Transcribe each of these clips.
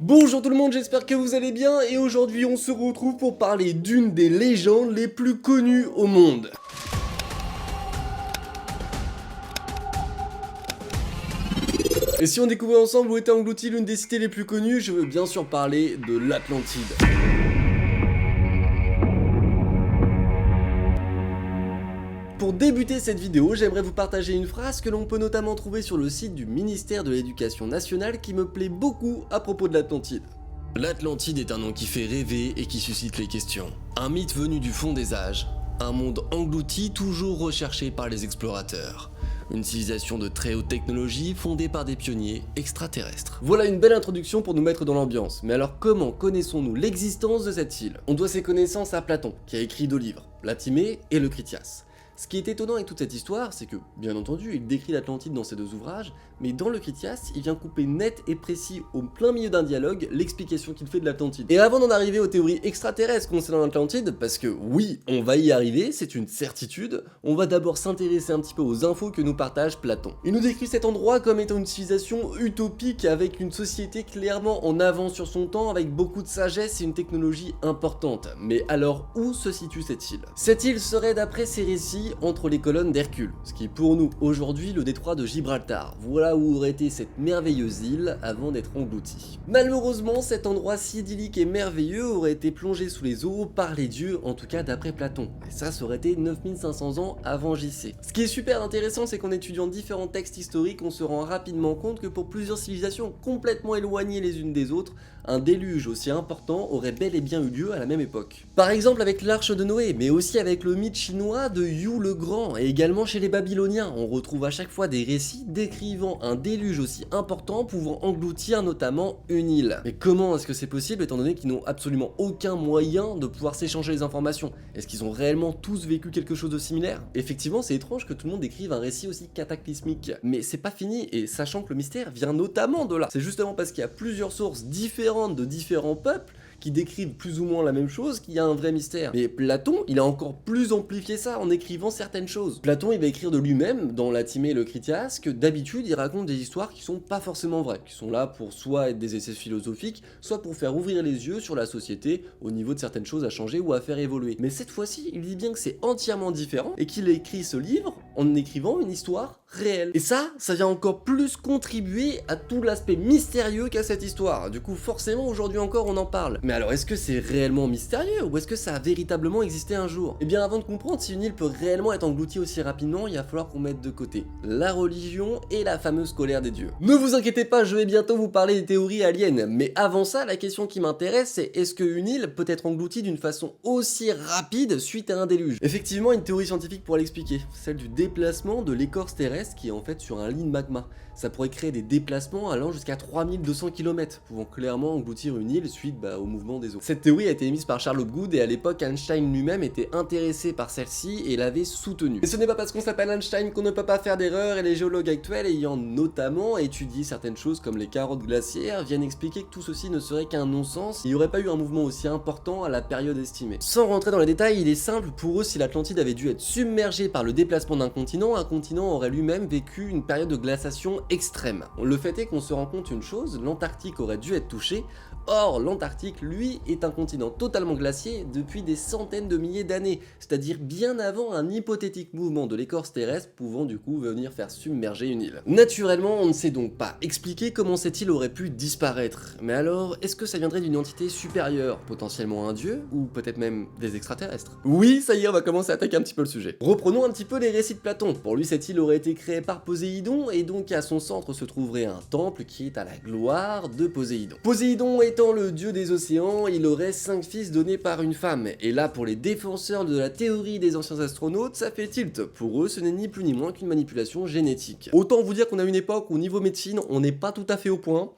Bonjour tout le monde, j'espère que vous allez bien et aujourd'hui on se retrouve pour parler d'une des légendes les plus connues au monde. Et si on découvrait ensemble où était engloutie l'une des cités les plus connues, je veux bien sûr parler de l'Atlantide. Pour débuter cette vidéo, j'aimerais vous partager une phrase que l'on peut notamment trouver sur le site du ministère de l'Éducation nationale qui me plaît beaucoup à propos de l'Atlantide. L'Atlantide est un nom qui fait rêver et qui suscite les questions. Un mythe venu du fond des âges, un monde englouti toujours recherché par les explorateurs. Une civilisation de très haute technologie fondée par des pionniers extraterrestres. Voilà une belle introduction pour nous mettre dans l'ambiance, mais alors comment connaissons-nous l'existence de cette île? On doit ses connaissances à Platon, qui a écrit 2 livres, la Timée et le Critias. Ce qui est étonnant avec toute cette histoire, c'est que, bien entendu, il décrit l'Atlantide dans ces 2 ouvrages, mais dans le Critias, il vient couper net et précis au plein milieu d'un dialogue l'explication qu'il fait de l'Atlantide. Et avant d'en arriver aux théories extraterrestres concernant l'Atlantide, parce que oui, on va y arriver, c'est une certitude, on va d'abord s'intéresser un petit peu aux infos que nous partage Platon. Il nous décrit cet endroit comme étant une civilisation utopique avec une société clairement en avance sur son temps, avec beaucoup de sagesse et une technologie importante. Mais alors, où se situe cette île? Cette île serait, d'après ses récits, entre les colonnes d'Hercule, ce qui est pour nous aujourd'hui le détroit de Gibraltar. Voilà où aurait été cette merveilleuse île avant d'être engloutie. Malheureusement, cet endroit si idyllique et merveilleux aurait été plongé sous les eaux par les dieux, en tout cas d'après Platon. Et ça aurait été 9500 ans avant JC. Ce qui est super intéressant, c'est qu'en étudiant différents textes historiques, on se rend rapidement compte que pour plusieurs civilisations complètement éloignées les unes des autres, un déluge aussi important aurait bel et bien eu lieu à la même époque. Par exemple avec l'arche de Noé, mais aussi avec le mythe chinois de Yu le Grand, et également chez les Babyloniens, on retrouve à chaque fois des récits décrivant un déluge aussi important pouvant engloutir notamment une île. Mais comment est-ce que c'est possible étant donné qu'ils n'ont absolument aucun moyen de pouvoir s'échanger les informations? Est-ce qu'ils ont réellement tous vécu quelque chose de similaire? Effectivement, c'est étrange que tout le monde décrive un récit aussi cataclysmique, mais c'est pas fini, et sachant que le mystère vient notamment de là. C'est justement parce qu'il y a plusieurs sources différentes de différents peuples qui décrivent plus ou moins la même chose qu'il y a un vrai mystère. Mais Platon, il a encore plus amplifié ça en écrivant certaines choses. Platon, il va écrire de lui-même, dans la Timée et le Critias, que d'habitude, il raconte des histoires qui sont pas forcément vraies, qui sont là pour soit être des essais philosophiques, soit pour faire ouvrir les yeux sur la société au niveau de certaines choses à changer ou à faire évoluer. Mais cette fois-ci, il dit bien que c'est entièrement différent et qu'il a écrit ce livre en écrivant une histoire réelle. Et ça vient encore plus contribuer à tout l'aspect mystérieux qu'a cette histoire. Du coup, forcément, aujourd'hui encore, on en parle. Mais alors, est-ce que c'est réellement mystérieux ou est-ce que ça a véritablement existé un jour? Eh bien, avant de comprendre si une île peut réellement être engloutie aussi rapidement, il va falloir qu'on mette de côté la religion et la fameuse colère des dieux. Ne vous inquiétez pas, je vais bientôt vous parler des théories aliens. Mais avant ça, la question qui m'intéresse, c'est est-ce qu'une île peut être engloutie d'une façon aussi rapide suite à un déluge? Effectivement, une théorie scientifique pourrait l'expliquer, celle du déplacement de l'écorce terrestre qui est en fait sur un lit de magma. Ça pourrait créer des déplacements allant jusqu'à 3200 km, pouvant clairement engloutir une île suite au mouvement des eaux. Cette théorie a été émise par Charles Hopgood et à l'époque Einstein lui-même était intéressé par celle-ci et l'avait soutenue. Et ce n'est pas parce qu'on s'appelle Einstein qu'on ne peut pas faire d'erreur, et les géologues actuels ayant notamment étudié certaines choses comme les carottes glaciaires viennent expliquer que tout ceci ne serait qu'un non-sens, il n'y aurait pas eu un mouvement aussi important à la période estimée. Sans rentrer dans les détails, il est simple, pour eux si l'Atlantide avait dû être submergée par le déplacement d'un continent, un continent aurait lui-même vécu une période de glaciation extrême. Le fait est qu'on se rend compte une chose, l'Antarctique aurait dû être touchée. Or, l'Antarctique, lui, est un continent totalement glacié depuis des centaines de milliers d'années, c'est-à-dire bien avant un hypothétique mouvement de l'écorce terrestre pouvant du coup venir faire submerger une île. Naturellement, on ne sait donc pas expliquer comment cette île aurait pu disparaître. Mais alors, est-ce que ça viendrait d'une entité supérieure, potentiellement un dieu, ou peut-être même des extraterrestres? Oui, ça y est, on va commencer à attaquer un petit peu le sujet. Reprenons un petit peu les récits de Platon. Pour lui, cette île aurait été créée par Poséidon, et donc à son centre se trouverait un temple qui est à la gloire de Poséidon. Poséidon étant le dieu des océans, il aurait 5 fils donnés par une femme. Et là, pour les défenseurs de la théorie des anciens astronautes, ça fait tilt. Pour eux, ce n'est ni plus ni moins qu'une manipulation génétique. Autant vous dire qu'on a une époque où, au niveau médecine, on n'est pas tout à fait au point.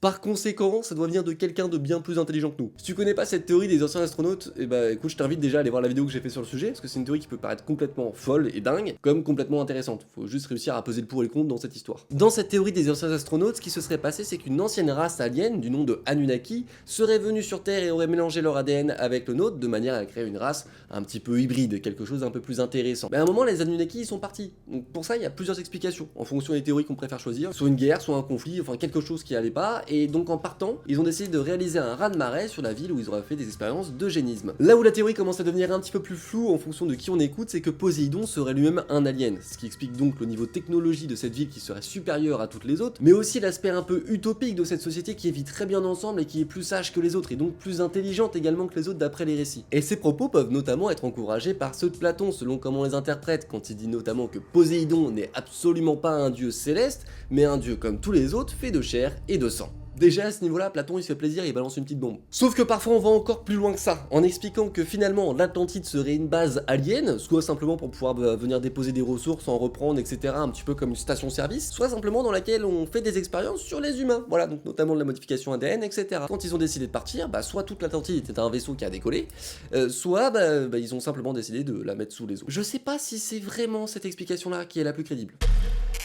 Par conséquent, ça doit venir de quelqu'un de bien plus intelligent que nous. Si tu connais pas cette théorie des anciens astronautes, eh bah écoute, je t'invite déjà à aller voir la vidéo que j'ai fait sur le sujet, parce que c'est une théorie qui peut paraître complètement folle et dingue, comme complètement intéressante. Faut juste réussir à peser le pour et le contre dans cette histoire. Dans cette théorie des anciens astronautes, ce qui se serait passé, c'est qu'une ancienne race alien, du nom de Anunnaki, serait venue sur Terre et aurait mélangé leur ADN avec le nôtre, de manière à créer une race un petit peu hybride, quelque chose d'un peu plus intéressant. Mais à un moment, les Anunnaki, ils sont partis. Donc pour ça, il y a plusieurs explications, en fonction des théories qu'on préfère choisir. Soit une guerre, soit un conflit, enfin quelque chose qui allait pas, et donc en partant, ils ont décidé de réaliser un raz-de-marée sur la ville où ils auraient fait des expériences d'eugénisme. Là où la théorie commence à devenir un petit peu plus floue en fonction de qui on écoute, c'est que Poséidon serait lui-même un alien, ce qui explique donc le niveau technologie de cette ville qui serait supérieur à toutes les autres, mais aussi l'aspect un peu utopique de cette société qui vit très bien ensemble et qui est plus sage que les autres, et donc plus intelligente également que les autres d'après les récits. Et ces propos peuvent notamment être encouragés par ceux de Platon, selon comment on les interprète, quand il dit notamment que Poséidon n'est absolument pas un dieu céleste, mais un dieu comme tous les autres, fait de chair et de sang. Déjà à ce niveau-là, Platon il se fait plaisir, il balance une petite bombe. Sauf que parfois on va encore plus loin que ça, en expliquant que finalement l'Atlantide serait une base alien, soit simplement pour pouvoir venir déposer des ressources, en reprendre, etc. Un petit peu comme une station-service, soit simplement dans laquelle on fait des expériences sur les humains. Voilà, donc notamment de la modification ADN, etc. Quand ils ont décidé de partir, soit toute l'Atlantide était un vaisseau qui a décollé, soit ils ont simplement décidé de la mettre sous les eaux. Je sais pas si c'est vraiment cette explication-là qui est la plus crédible.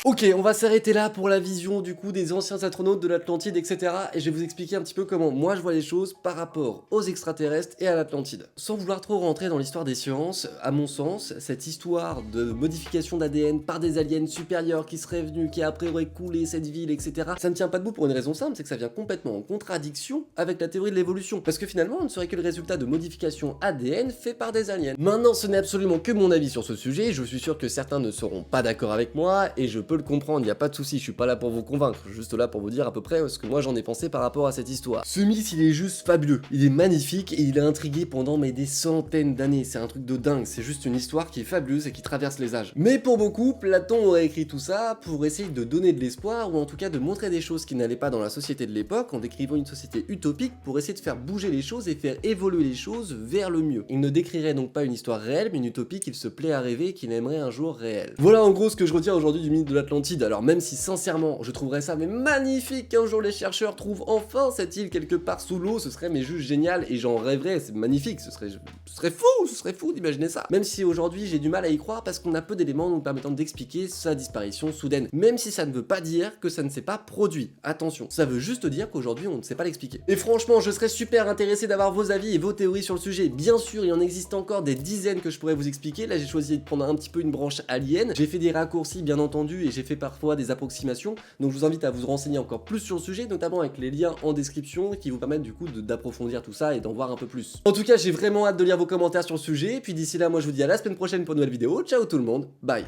Ok, on va s'arrêter là pour la vision du coup des anciens astronautes de l'Atlantide, etc. Et je vais vous expliquer un petit peu comment moi je vois les choses par rapport aux extraterrestres et à l'Atlantide. Sans vouloir trop rentrer dans l'histoire des sciences, à mon sens, cette histoire de modification d'ADN par des aliens supérieurs qui seraient venus, qui après auraient coulé cette ville, etc. Ça ne tient pas debout pour une raison simple, c'est que ça vient complètement en contradiction avec la théorie de l'évolution. Parce que finalement, on ne serait que le résultat de modification ADN fait par des aliens. Maintenant, ce n'est absolument que mon avis sur ce sujet, je suis sûr que certains ne seront pas d'accord avec moi, et je peux le comprendre, il n'y a pas de souci, je suis pas là pour vous convaincre, juste là pour vous dire à peu près ce que moi j'en ai pensé par rapport à cette histoire. Ce mythe il est juste fabuleux, il est magnifique et il a intrigué pendant des centaines d'années, c'est un truc de dingue, c'est juste une histoire qui est fabuleuse et qui traverse les âges. Mais pour beaucoup, Platon aurait écrit tout ça pour essayer de donner de l'espoir ou en tout cas de montrer des choses qui n'allaient pas dans la société de l'époque en décrivant une société utopique pour essayer de faire bouger les choses et faire évoluer les choses vers le mieux. Il ne décrirait donc pas une histoire réelle mais une utopie qu'il se plaît à rêver et qu'il aimerait un jour réelle. Voilà en gros ce que je retiens aujourd'hui du mythe de l'Atlantide. Alors même si sincèrement je trouverais ça magnifique qu'un jour les chercheurs trouvent enfin cette île quelque part sous l'eau, ce serait juste génial et j'en rêverais, c'est magnifique, ce serait fou d'imaginer ça. Même si aujourd'hui j'ai du mal à y croire parce qu'on a peu d'éléments nous permettant d'expliquer sa disparition soudaine. Même si ça ne veut pas dire que ça ne s'est pas produit, attention, ça veut juste dire qu'aujourd'hui on ne sait pas l'expliquer. Et franchement je serais super intéressé d'avoir vos avis et vos théories sur le sujet. Bien sûr il en existe encore des dizaines que je pourrais vous expliquer, là j'ai choisi de prendre un petit peu une branche alien, j'ai fait des raccourcis bien entendu et j'ai fait parfois des approximations, donc je vous invite à vous renseigner encore plus sur le sujet, notamment avec les liens en description qui vous permettent du coup d'approfondir tout ça et d'en voir un peu plus. En tout cas j'ai vraiment hâte de lire vos commentaires sur le sujet, et puis d'ici là moi je vous dis à la semaine prochaine pour une nouvelle vidéo, ciao tout le monde, bye.